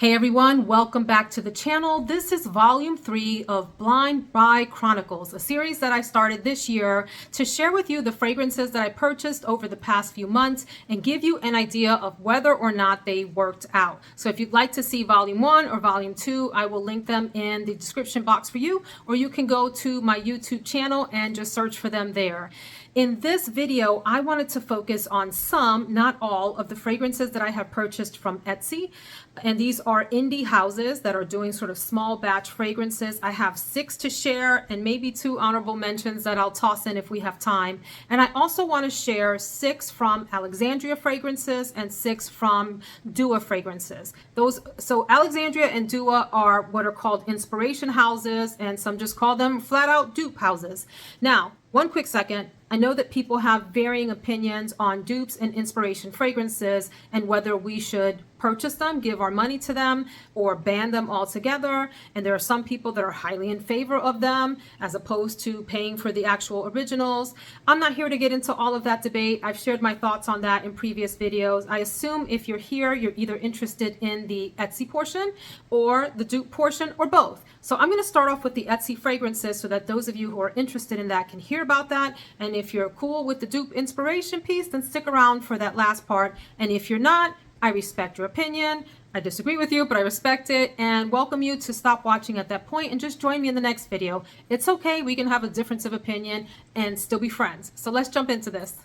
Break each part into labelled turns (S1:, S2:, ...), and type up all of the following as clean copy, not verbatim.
S1: Hey everyone, welcome back to the channel. This is volume 3 of Blind Buy Chronicles, a series that I started this year to share with you the fragrances that I purchased over the past few months and give you an idea of whether or not they worked out. So if you'd like to see volume 1 or volume 2, I will link them in the description box for you, or you can go to my YouTube channel and just search for them there. In this video, I wanted to focus on some, not all, of the fragrances that I have purchased from Etsy. And these are indie houses that are doing sort of small batch fragrances. I have 6 to share and maybe 2 honorable mentions that I'll toss in if we have time. And I also want to share 6 from Alexandria fragrances and 6 from Dua fragrances. So Alexandria and Dua are what are called inspiration houses, and some just call them flat out dupe houses. Now, one quick second. I know that people have varying opinions on dupes and inspiration fragrances and whether we should purchase them, give our money to them, or ban them altogether. And there are some people that are highly in favor of them as opposed to paying for the actual originals. I'm not here to get into all of that debate. I've shared my thoughts on that in previous videos. I assume if you're here, you're either interested in the Etsy portion or the dupe portion or both. So I'm going to start off with the Etsy fragrances so that those of you who are interested in that can hear about that. And if you're cool with the dupe inspiration piece, then stick around for that last part. And if you're not, I respect your opinion. I disagree with you, but I respect it and welcome you to stop watching at that point and just join me in the next video. It's okay. We can have a difference of opinion and still be friends. So let's jump into this.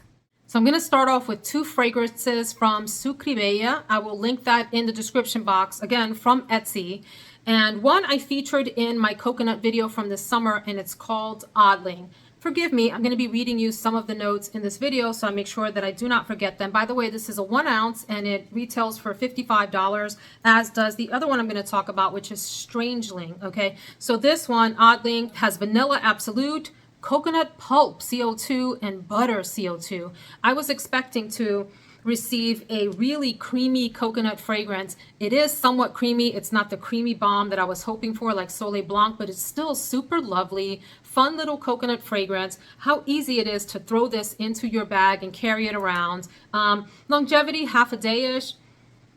S1: So I'm going to start off with 2 fragrances from Sucreabeille. I will link that in the description box, again, from Etsy. And one I featured in my coconut video from this summer, and it's called Oddling. Forgive me, I'm going to be reading you some of the notes in this video, so I make sure that I do not forget them. By the way, this is a 1 ounce and it retails for $55, as does the other one I'm going to talk about, which is Strangeling. Okay, so this one, Oddling, has vanilla absolute, coconut pulp CO2, and butter CO2. I was expecting to receive a really creamy coconut fragrance. It is somewhat creamy. It's not the creamy bomb that I was hoping for like Soleil Blanc, but it's still super lovely, fun little coconut fragrance. How easy it is to throw this into your bag and carry it around. Longevity, half a day-ish.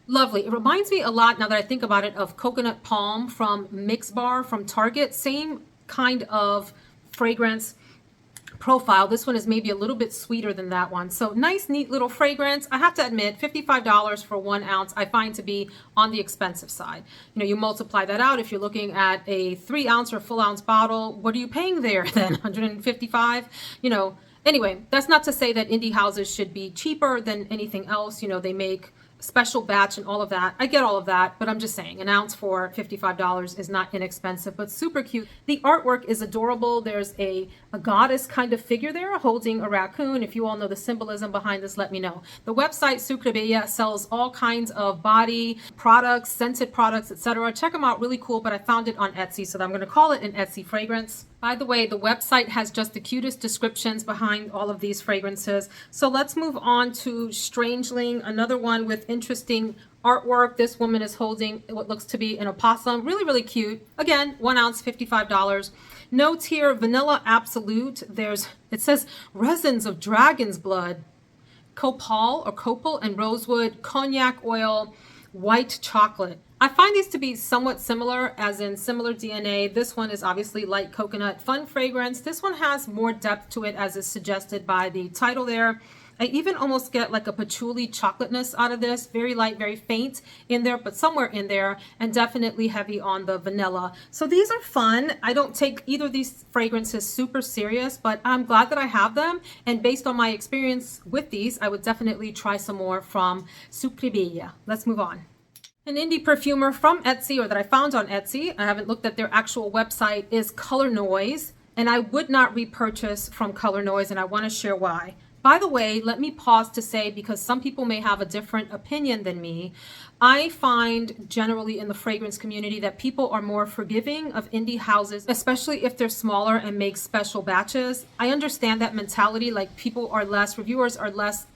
S1: Lovely. It reminds me a lot, now that I think about it, of Coconut Palm from Mix Bar from Target. Same kind of fragrance profile. This one is maybe a little bit sweeter than that one. So nice, neat little fragrance. I have to admit, $55 for 1 ounce, I find to be on the expensive side. You know, you multiply that out. If you're looking at a 3 ounce or full ounce bottle, what are you paying there then? 155? You know, anyway, that's not to say that indie houses should be cheaper than anything else. You know, they make special batch and all of that. I get all of that, but I'm just saying an ounce for $55 is not inexpensive, but super cute. The artwork is adorable. There's a goddess kind of figure there holding a raccoon. If you all know the symbolism behind this, let me know. The website Sucreabeille sells all kinds of body products, scented products, etc. Check them out, really cool, but I found it on Etsy, so I'm going to call it an Etsy fragrance. By the way, the website has just the cutest descriptions behind all of these fragrances. So let's move on to Strangeling, another one with interesting artwork. This woman is holding what looks to be an opossum. Really, really cute. Again, 1 ounce, $55. Notes here, vanilla absolute. It says resins of dragon's blood, copal or copal and rosewood, cognac oil, white chocolate. I find these to be somewhat similar, as in similar DNA. This one is obviously light coconut, fun fragrance. This one has more depth to it, as is suggested by the title there. I even almost get like a patchouli chocolateness out of this. Very light, very faint in there, but somewhere in there, and definitely heavy on the vanilla. So these are fun. I don't take either of these fragrances super serious, but I'm glad that I have them. And based on my experience with these, I would definitely try some more from Sucreabeille. Let's move on. An indie perfumer from Etsy, or that I found on Etsy, I haven't looked at their actual website, is Color Noise. And I would not repurchase from Color Noise, and I want to share why. By the way, let me pause to say, because some people may have a different opinion than me, I find generally in the fragrance community that people are more forgiving of indie houses, especially if they're smaller and make special batches. I understand that mentality, like reviewers are less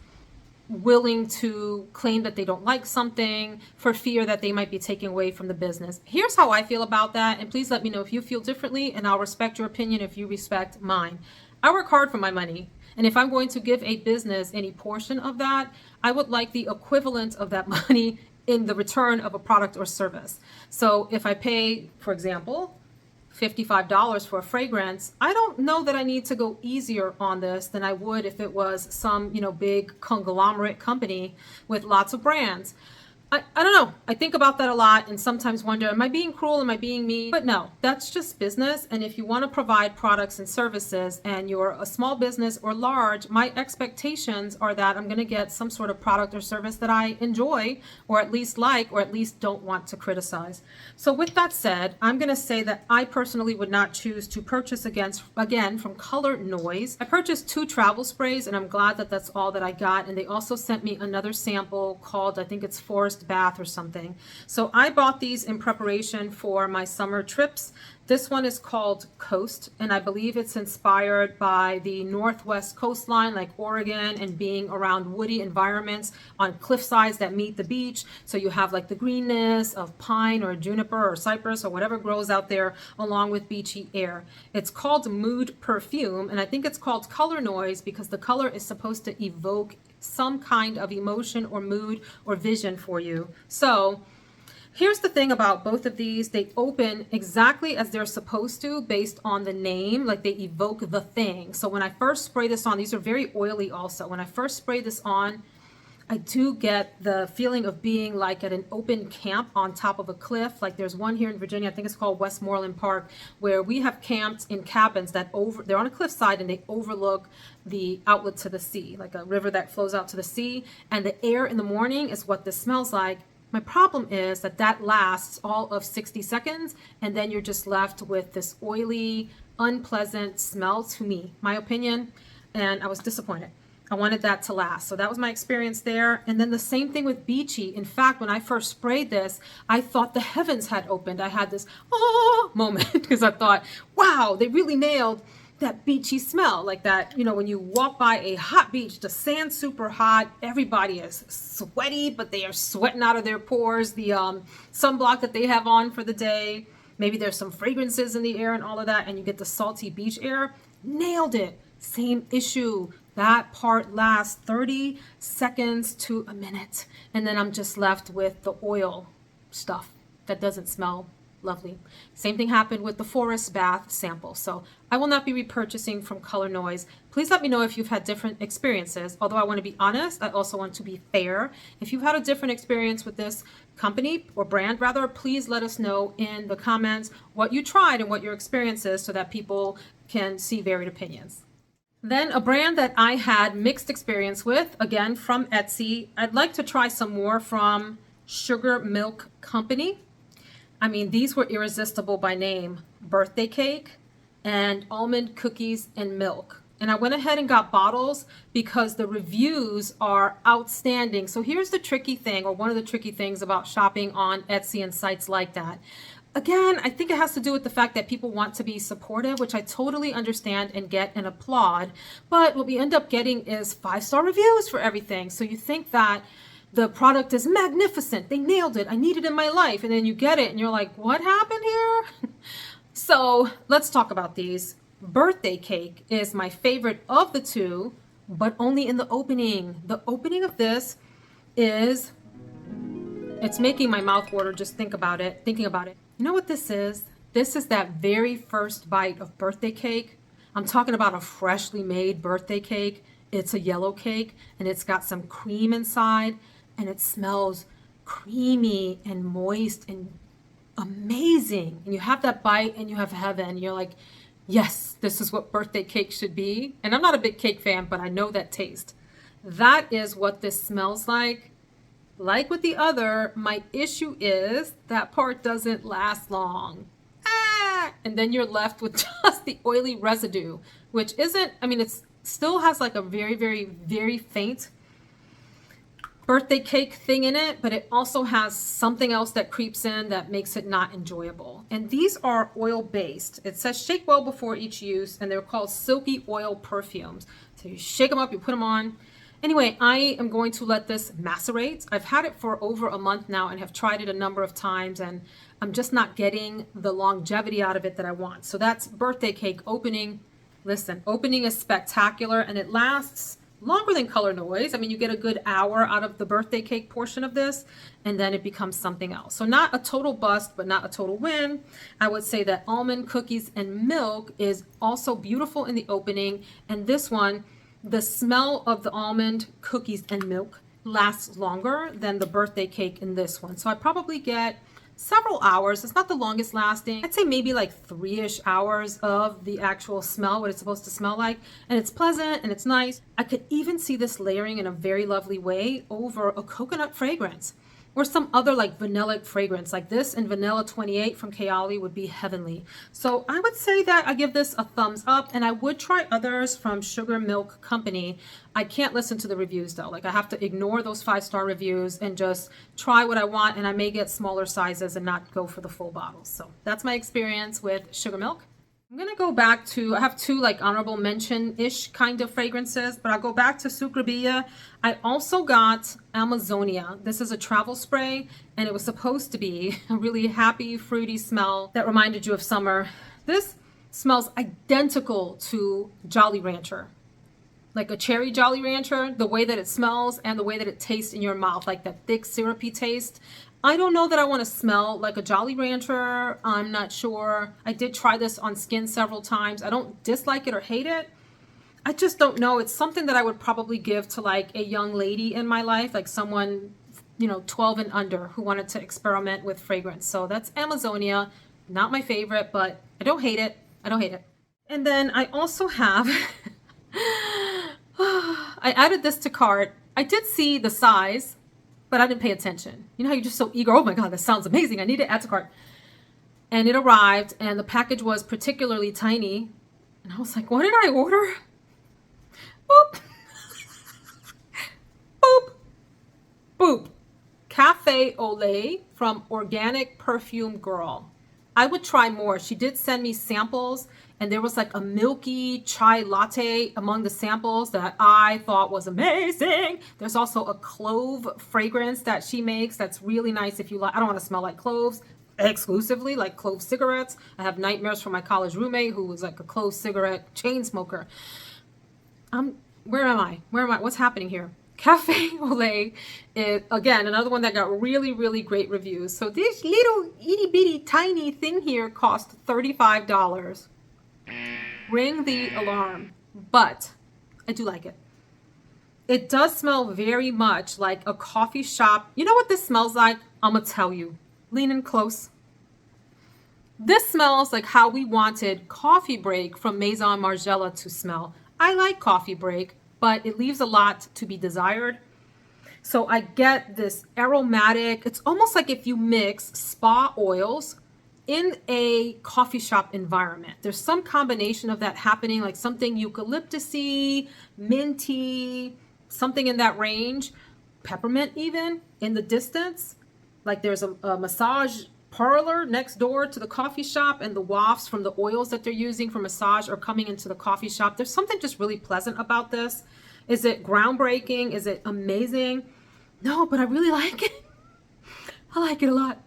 S1: willing to claim that they don't like something for fear that they might be taking away from the business. Here's how I feel about that, and please let me know if you feel differently, and I'll respect your opinion if you respect mine. I work hard for my money. And if I'm going to give a business any portion of that, I would like the equivalent of that money in the return of a product or service. So if I pay, for example, $55 for a fragrance, I don't know that I need to go easier on this than I would if it was some, big conglomerate company with lots of brands. I don't know. I think about that a lot and sometimes wonder, am I being cruel? Am I being mean? But no, that's just business. And if you want to provide products and services and you're a small business or large, my expectations are that I'm going to get some sort of product or service that I enjoy or at least like or at least don't want to criticize. So with that said, I'm going to say that I personally would not choose to purchase again from Color Noise. I purchased 2 travel sprays and I'm glad that that's all that I got. And they also sent me another sample called, I think it's Forest Bath or something. So I bought these in preparation for my summer trips. This one is called Coast, and I believe it's inspired by the Northwest coastline, like Oregon, and being around woody environments on cliff sides that meet the beach. So you have like the greenness of pine or juniper or cypress or whatever grows out there, along with beachy air. It's called Mood Perfume, and I think it's called Color Noise because the color is supposed to evoke some kind of emotion or mood or vision for you. So here's the thing about both of these. They open exactly as they're supposed to based on the name, like they evoke the thing. So when I first spray this on, these are very oily also. When I first spray this on, I do get the feeling of being like at an open camp on top of a cliff. Like there's one here in Virginia, I think it's called Westmoreland Park, where we have camped in cabins that they're on a cliffside and they overlook the outlet to the sea, like a river that flows out to the sea. And the air in the morning is what this smells like. My problem is that lasts all of 60 seconds and then you're just left with this oily, unpleasant smell to me, my opinion, and I was disappointed. I wanted that to last. So that was my experience there. And then the same thing with Beachy. In fact, when I first sprayed this, I thought the heavens had opened. I had this moment because I thought, wow, they really nailed that beachy smell. Like that, when you walk by a hot beach, the sand's super hot, everybody is sweaty, but they are sweating out of their pores, the sunblock that they have on for the day. Maybe there's some fragrances in the air and all of that, and you get the salty beach air. Nailed it. Same issue. That part lasts 30 seconds to a minute. And then I'm just left with the oil stuff that doesn't smell lovely. Same thing happened with the Forest Bath sample. So I will not be repurchasing from Color Noise. Please let me know if you've had different experiences. Although I want to be honest, I also want to be fair. If you've had a different experience with this company or brand rather, please let us know in the comments what you tried and what your experience is so that people can see varied opinions. Then a brand that I had mixed experience with, again from Etsy. I'd like to try some more from Sugar Milk Company. I mean, these were irresistible by name. Birthday Cake and Almond Cookies and Milk. And I went ahead and got bottles because the reviews are outstanding. So here's the tricky thing, or one of the tricky things about shopping on Etsy and sites like that. Again, I think it has to do with the fact that people want to be supportive, which I totally understand and get and applaud. But what we end up getting is 5-star reviews for everything. So you think that the product is magnificent. They nailed it. I need it in my life. And then you get it and you're like, what happened here? So let's talk about these. Birthday Cake is my favorite of the two, but only in the opening. The opening of this is, it's making my mouth water just thinking about it. You know what this is? This is that very first bite of birthday cake. I'm talking about a freshly made birthday cake. It's a yellow cake and it's got some cream inside and it smells creamy and moist and amazing. And you have that bite and you have heaven. You're like, yes, this is what birthday cake should be. And I'm not a big cake fan, but I know that taste. That is what this smells like. Like with the other, my issue is that part doesn't last long. And then you're left with just the oily residue, which isn't, I mean, it still has like a very, very, very faint birthday cake thing in it, but it also has something else that creeps in that makes it not enjoyable. And these are oil-based. It says shake well before each use, and they're called silky oil perfumes. So you shake them up, you put them on. Anyway, I am going to let this macerate. I've had it for over a month now and have tried it a number of times, and I'm just not getting the longevity out of it that I want. So that's birthday cake opening. Listen, opening is spectacular and it lasts longer than Color Noise. I mean, you get a good hour out of the birthday cake portion of this, and then it becomes something else. So not a total bust, but not a total win. I would say that Almond Cookies and Milk is also beautiful in the opening, and this one, the smell of the almond cookies and milk lasts longer than the birthday cake in this one. So I probably get several hours. It's not the longest lasting. I'd say maybe like 3-ish hours of the actual smell, what it's supposed to smell like. And it's pleasant and it's nice. I could even see this layering in a very lovely way over a coconut fragrance or some other like vanillic fragrance. Like this and Vanilla 28 from Kayali would be heavenly. So I would say that I give this a thumbs up, and I would try others from Sugar Milk Company. I can't listen to the reviews though. Like I have to ignore those 5-star reviews and just try what I want, and I may get smaller sizes and not go for the full bottles. So that's my experience with Sugar Milk. I'm gonna go back to, I have 2 like honorable mention-ish kind of fragrances, but I'll go back to Sucreabeille. I also got Amazonia. This is a travel spray, and it was supposed to be a really happy, fruity smell that reminded you of summer. This smells identical to Jolly Rancher. Like a cherry Jolly Rancher, the way that it smells and the way that it tastes in your mouth, like that thick syrupy taste. I don't know that I want to smell like a Jolly Rancher. I'm not sure. I did try this on skin several times. I don't dislike it or hate it. I just don't know. It's something that I would probably give to like a young lady in my life, like someone, you know, 12 and under who wanted to experiment with fragrance. So that's Amazonia. Not my favorite, but I don't hate it. I don't hate it. And then I also have, I added this to cart. I did see the size, but I didn't pay attention. You know how you're just so eager, oh my God, that sounds amazing, I need to add to cart. And it arrived, and the package was particularly tiny. And I was like, what did I order? Boop. Boop. Boop. Cafe au lait from Organic Perfume Girl. I would try more. She did send me samples, and there was like a milky chai latte among the samples that I thought was amazing. There's also a clove fragrance that she makes that's really nice if you like. I don't want to smell like cloves exclusively, like clove cigarettes. I have nightmares from my college roommate who was like a clove cigarette chain smoker. Where am I? What's happening here? Cafe au lait is, again, another one that got really, really great reviews. So this little itty bitty tiny thing here cost $35. Ring the alarm, but I do like it. It does smell very much like a coffee shop. You know what this smells like? I'm gonna tell you. Lean in close. This smells like how we wanted Coffee Break from Maison Margiela to smell. I like Coffee Break, but it leaves a lot to be desired. So I get this aromatic, it's almost like if you mix spa oils in a coffee shop environment. There's some combination of that happening, like something eucalyptusy, minty, something in that range, peppermint even in the distance. Like there's a massage parlor next door to the coffee shop, and the wafts from the oils that they're using for massage are coming into the coffee shop. There's something just really pleasant about this. Is it groundbreaking? Is it amazing? No, but I really like it. I like it a lot.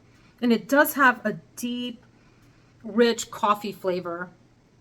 S1: And it does have a deep, rich coffee flavor,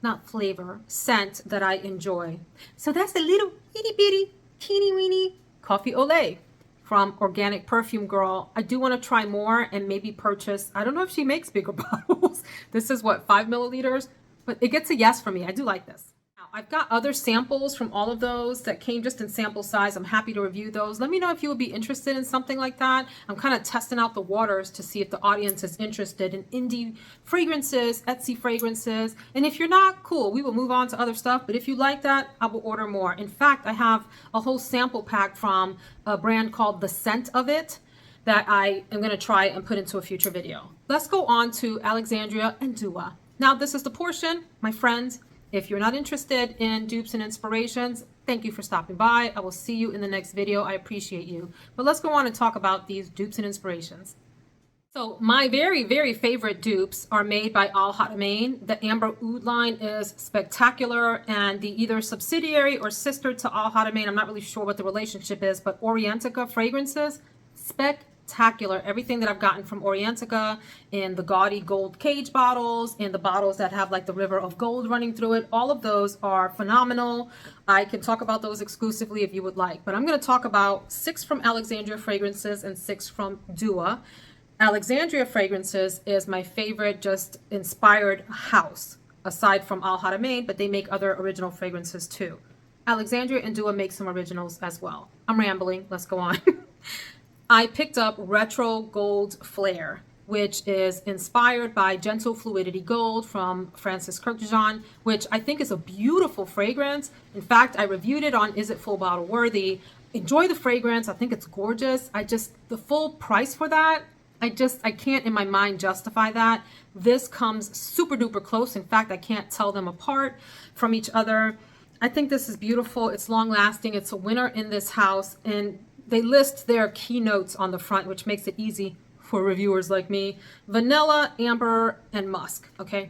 S1: not flavor, scent that I enjoy. So that's a little itty bitty, teeny weeny coffee au lait from Organic Perfume Girl. I do want to try more and maybe purchase, I don't know if she makes bigger bottles. This is what, 5 milliliters? But it gets a yes from me. I do like this. Now, I've got other samples from all of those that came just in sample size. I'm happy to review those. Let me know if you would be interested in something like that. I'm kind of testing out the waters to see if the audience is interested in indie fragrances, Etsy fragrances. And if you're not, cool, we will move on to other stuff. But if you like that, I will order more. In fact, I have a whole sample pack from a brand called The Scent of It that I am going to try and put into a future video. Let's go on to Alexandria and Dua. Now, this is the portion, my friends. If you're not interested in dupes and inspirations, thank you for stopping by. I will see you in the next video. I appreciate you. But let's go on and talk about these dupes and inspirations. So my very, very favorite dupes are made by Al Haramain. The Amber Oud line is spectacular, and the either subsidiary or sister to Al Haramain, I'm not really sure what the relationship is, but Orientica fragrances, spectacular. spectacular. Everything that I've gotten from Orientica in the gaudy gold cage bottles, in the bottles that have like the river of gold running through it, all of those are phenomenal. I can talk about those exclusively if you would like, but I'm going to talk about 6 from Alexandria Fragrances and 6 from Dua. Alexandria Fragrances is my favorite just inspired house, aside from Al Haramain, but they make other original fragrances too. Alexandria and Dua make some originals as well. I'm rambling, let's go on. I picked up Retro Gold Flare, which is inspired by Gentle Fluidity Gold from Francis Kurkdjian, which I think is a beautiful fragrance. In fact, I reviewed it on Is It Full Bottle Worthy. Enjoy the fragrance, I think it's gorgeous. The full price for that, I can't in my mind justify that. This comes super duper close. In fact, I can't tell them apart from each other. I think this is beautiful. It's long lasting. It's a winner in this house. And they list their keynotes on the front, which makes it easy for reviewers like me. Vanilla, amber, and musk. Okay.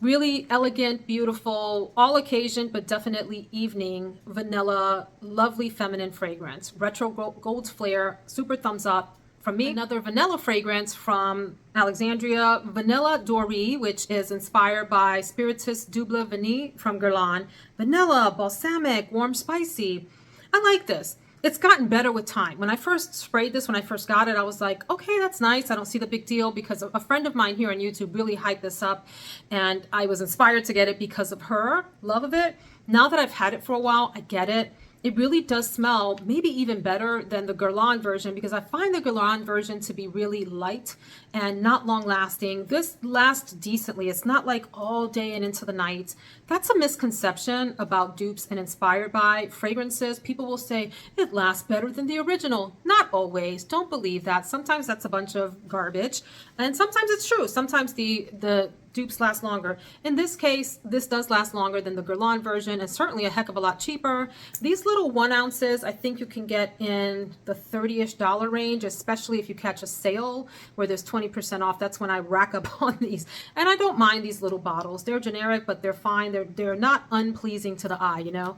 S1: Really elegant, beautiful, all occasion, but definitely evening vanilla, lovely feminine fragrance. Retro Gold Flare, super thumbs up. From me, another vanilla fragrance from Alexandria, Vanilla Doree, which is inspired by Spiritueuse Double Vanille from Guerlain. Vanilla, balsamic, warm, spicy. I like this. It's gotten better with time. When I first sprayed this, when I first got it, I was like, okay, that's nice. I don't see the big deal, because a friend of mine here on YouTube really hyped this up, and I was inspired to get it because of her love of it. Now that I've had it for a while, I get it. It really does smell maybe even better than the Guerlain version, because I find the Guerlain version to be really light and not long lasting. This lasts decently. It's not like all day and into the night. That's a misconception about dupes and inspired by fragrances. People will say it lasts better than the original. Not always. Don't believe that. Sometimes that's a bunch of garbage, and sometimes it's true. Sometimes the dupes last longer. In this case, this does last longer than the Guerlain version, and certainly a heck of a lot cheaper. These little 1 ounces, I think you can get in the $30-ish range, especially if you catch a sale where there's 20% off. That's when I rack up on these. And I don't mind these little bottles. They're generic, but they're fine. They're not unpleasing to the eye, you know?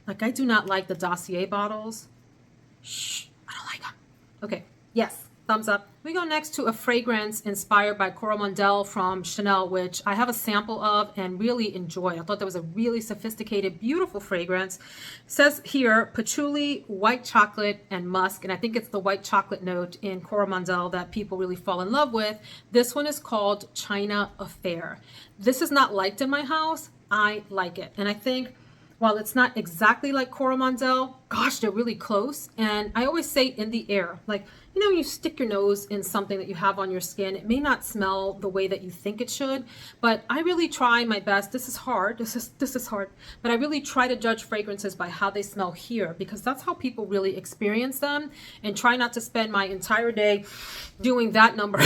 S1: Like, I do not like the Dossier bottles. Shh, I don't like them. Okay, yes. Thumbs up. We go next to a fragrance inspired by Coromandel from Chanel, which I have a sample of and really enjoy. I thought that was a really sophisticated, beautiful fragrance. It says here, patchouli, white chocolate, and musk. And I think it's the white chocolate note in Coromandel that people really fall in love with. This one is called China Affair. This is not liked in my house. I like it. And I think while it's not exactly like Coromandel, gosh, they're really close. And I always say in the air, like, you know, you stick your nose in something that you have on your skin. It may not smell the way that you think it should, but I really try my best. This is hard. This is hard. But I really try to judge fragrances by how they smell here, because that's how people really experience them, and try not to spend my entire day doing that number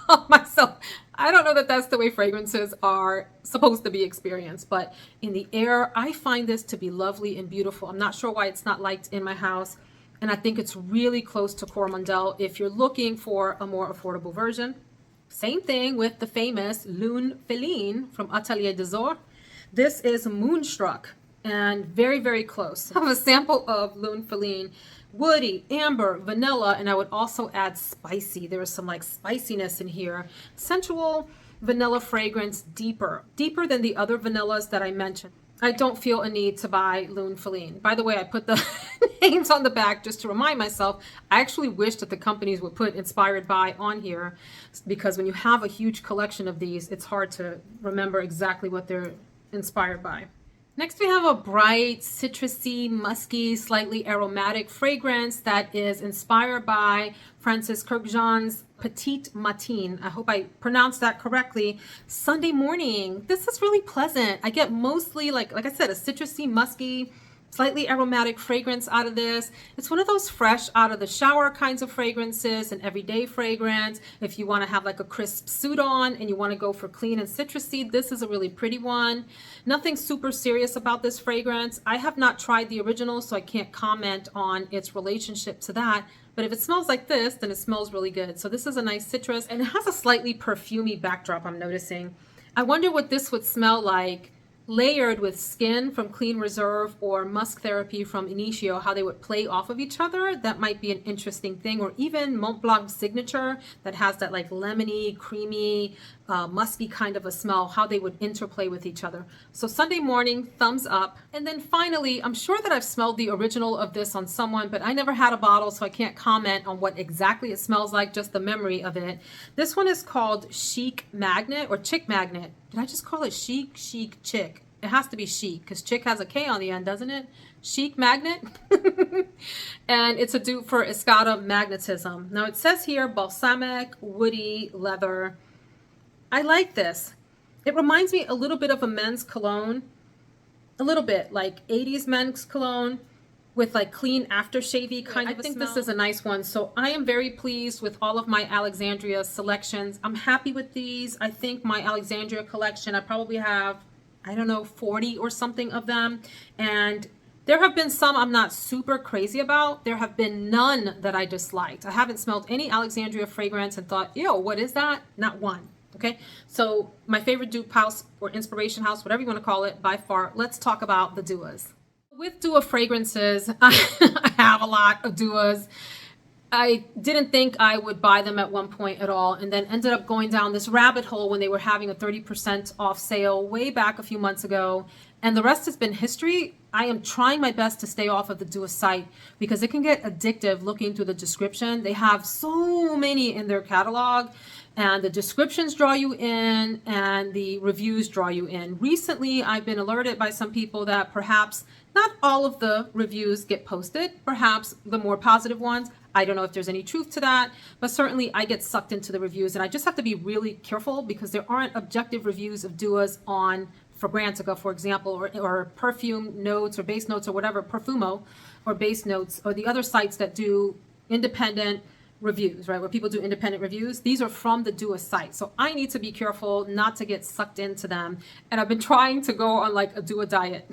S1: on myself. I don't know that that's the way fragrances are supposed to be experienced, but in the air, I find this to be lovely and beautiful. I'm not sure why it's not liked in my house, and I think it's really close to Coromandel if you're looking for a more affordable version. Same thing with the famous Lune Feline from Atelier des Ors. This is Moonstruck, and very, very close. I have a sample of Lune Feline. Woody, amber, vanilla, and I would also add spicy. There is some like spiciness in here. Sensual vanilla fragrance, deeper than the other vanillas that I mentioned. I don't feel a need to buy Lune Feline. By the way, I put the names on the back just to remind myself. I actually wish that the companies would put inspired by on here, because when you have a huge collection of these, it's hard to remember exactly what they're inspired by. Next, we have a bright, citrusy, musky, slightly aromatic fragrance that is inspired by Francis Kurkdjian's Petit Matin. I hope I pronounced that correctly. Sunday morning. This is really pleasant. I get mostly, like I said, a citrusy, musky, slightly aromatic fragrance out of this. It's one of those fresh out of the shower kinds of fragrances, an everyday fragrance. If you want to have like a crisp suit on and you want to go for clean and citrusy, this is a really pretty one. Nothing super serious about this fragrance. I have not tried the original, so I can't comment on its relationship to that. But if it smells like this, then it smells really good. So this is a nice citrus, and it has a slightly perfumey backdrop, I'm noticing. I wonder what this would smell like layered with Skin from Clean Reserve or Musk Therapy from Initio, how they would play off of each other. That might be an interesting thing. Or even Mont Blanc Signature that has that like lemony, creamy, musky kind of a smell, how they would interplay with each other. So Sunday morning, thumbs up. And then finally, I'm sure that I've smelled the original of this on someone, but I never had a bottle, so I can't comment on what exactly it smells like, just the memory of it. This one is called Chic Magnet or Chic Magnet. Did I just call it Chic? Chic, Chic. It has to be Chic because Chic has a K on the end, doesn't it? Chic Magnet. And it's a dupe for Escada Magnetism. Now it says here balsamic, woody, leather. I like this. It reminds me a little bit of a men's cologne. A little bit like 80s men's cologne with like clean aftershave-y kind of a smell. I think this is a nice one. So I am very pleased with all of my Alexandria selections. I'm happy with these. I think my Alexandria collection, I probably have, I don't know, 40 or something of them. And there have been some I'm not super crazy about. There have been none that I disliked. I haven't smelled any Alexandria fragrance and thought, ew, what is that? Not one. Okay, so my favorite dupe house or inspiration house, whatever you want to call it, by far. Let's talk about the duas. With Dua fragrances, I have a lot of duas. I didn't think I would buy them at one point at all, and then ended up going down this rabbit hole when they were having a 30% off sale way back a few months ago. And the rest has been history. I am trying my best to stay off of the Dua site because it can get addictive looking through the description. They have so many in their catalog, and the descriptions draw you in and the reviews draw you in. Recently, I've been alerted by some people that perhaps not all of the reviews get posted, perhaps the more positive ones. I don't know if there's any truth to that, but certainly I get sucked into the reviews, and I just have to be really careful because there aren't objective reviews of duas on Fragrantica, for example, or Perfume Notes or Base Notes or whatever, Perfumo or Base Notes, or the other sites that do independent reviews, right, where people do independent reviews. These are from the Dua site. So I need to be careful not to get sucked into them. And I've been trying to go on like a Dua diet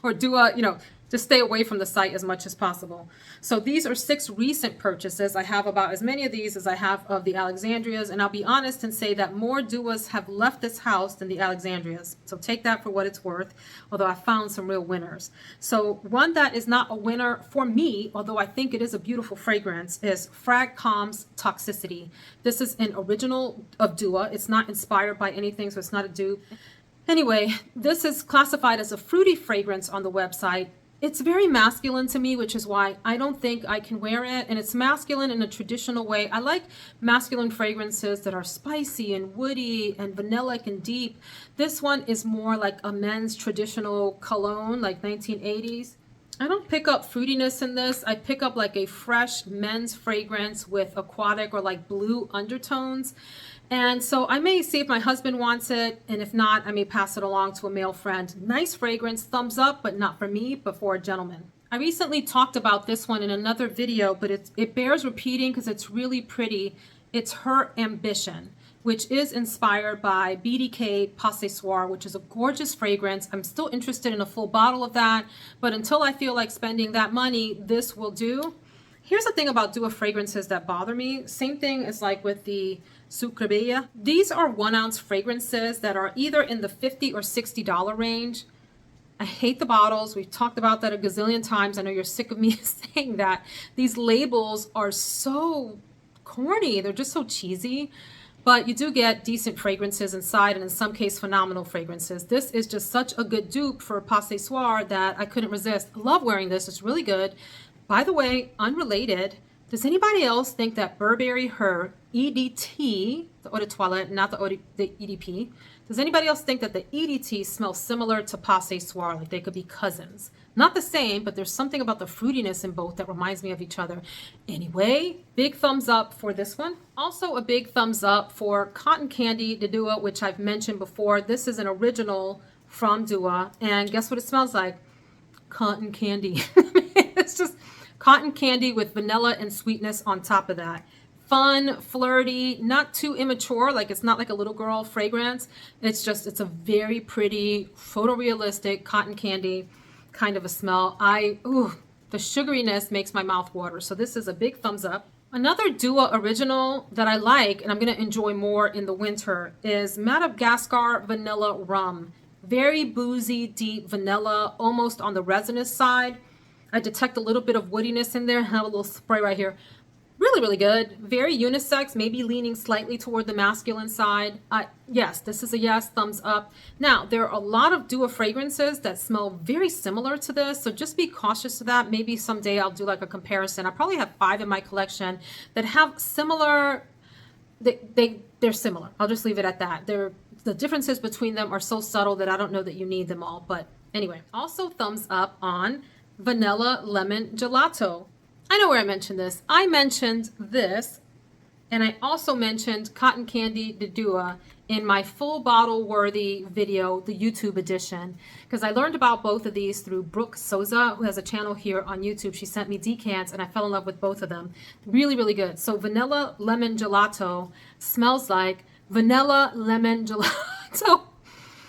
S1: or Dua, you know, just stay away from the site as much as possible. So these are 6 recent purchases. I have about as many of these as I have of the Alexandrias, and I'll be honest and say that more duas have left this house than the Alexandrias. So take that for what it's worth, although I found some real winners. So one that is not a winner for me, although I think it is a beautiful fragrance, is Fragcomm's Toxicity. This is an original of Dua. It's not inspired by anything, so it's not a dupe. Anyway, this is classified as a fruity fragrance on the website. It's very masculine to me, which is why I don't think I can wear it. And it's masculine in a traditional way. I like masculine fragrances that are spicy and woody and vanillic and deep. This one is more like a men's traditional cologne, like 1980s. I don't pick up fruitiness in this. I pick up like a fresh men's fragrance with aquatic or like blue undertones. And so I may see if my husband wants it, and if not, I may pass it along to a male friend. Nice fragrance, thumbs up, but not for me, but for a gentleman. I recently talked about this one in another video, but it bears repeating because it's really pretty. It's Her Ambition, which is inspired by BDK Pas Ce Soir, which is a gorgeous fragrance. I'm still interested in a full bottle of that, but until I feel like spending that money, this will do. Here's the thing about Dua fragrances that bother me. Same thing as like with the Sucreabeille. These are 1-ounce fragrances that are either in the $50 or $60 range. I hate the bottles. We've talked about that a gazillion times. I know you're sick of me saying that. These labels are so corny. They're just so cheesy. But you do get decent fragrances inside, and in some cases, phenomenal fragrances. This is just such a good dupe for Pas Ce Soir that I couldn't resist. I love wearing this. It's really good. By the way, unrelated, does anybody else think that Burberry Her EDT, the Eau de Toilette, not the EDP, does anybody else think that the EDT smells similar to Pas Ce Soir, like they could be cousins? Not the same, but there's something about the fruitiness in both that reminds me of each other. Anyway, big thumbs up for this one. Also a big thumbs up for Cotton Candy de Dua, which I've mentioned before. This is an original from Dua, and guess what it smells like? Cotton candy. It's just cotton candy with vanilla and sweetness on top of that. Fun, flirty, not too immature, like it's not like a little girl fragrance. It's a very pretty, photorealistic cotton candy kind of a smell. The sugariness makes my mouth water. So this is a big thumbs up. Another Dua original that I like, and I'm going to enjoy more in the winter, is Madagascar Vanilla Rum. Very boozy, deep vanilla, almost on the resinous side. I detect a little bit of woodiness in there. I have a little spray right here. Really, really good. Very unisex, maybe leaning slightly toward the masculine side. Yes, this is a yes, thumbs up. Now, there are a lot of duo fragrances that smell very similar to this, so just be cautious of that. Maybe someday I'll do like a comparison. I probably have 5 in my collection that have similar, they're similar. I'll just leave it at that. The differences between them are so subtle that I don't know that you need them all. But anyway, also thumbs up on Vanilla Lemon Gelato. I know where I mentioned this. I mentioned this, and I also mentioned Cotton Candy de Dua in my full bottle worthy video, the YouTube edition, because I learned about both of these through Brooke Souza, who has a channel here on YouTube. She sent me decants, and I fell in love with both of them. Really, really good. So Vanilla Lemon Gelato smells like vanilla lemon gelato.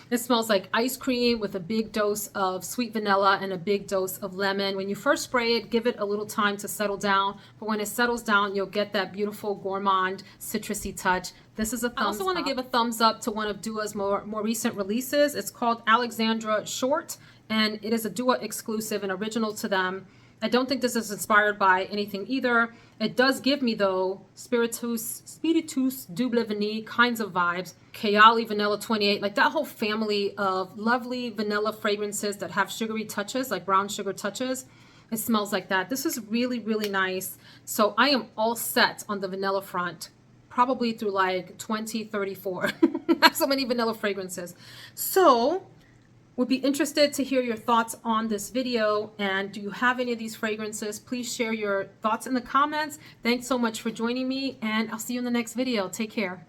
S1: It smells like ice cream with a big dose of sweet vanilla and a big dose of lemon. When you first spray it, give it a little time to settle down. But when it settles down, you'll get that beautiful gourmand citrusy touch. This is a thumbs up. I also want to give a thumbs up to one of Dua's more recent releases. It's called Alexandria Short, and it is a Dua exclusive and original to them. I don't think this is inspired by anything either. It does give me, though, Spiritueuse Double Vanille kinds of vibes. Kayali Vanilla 28, like that whole family of lovely vanilla fragrances that have sugary touches, like brown sugar touches. It smells like that. This is really, really nice. So I am all set on the vanilla front, probably through like 2034. I have so many vanilla fragrances. So would be interested to hear your thoughts on this video, and do you have any of these fragrances? Please share your thoughts in the comments. Thanks so much for joining me, and I'll see you in the next video. Take care.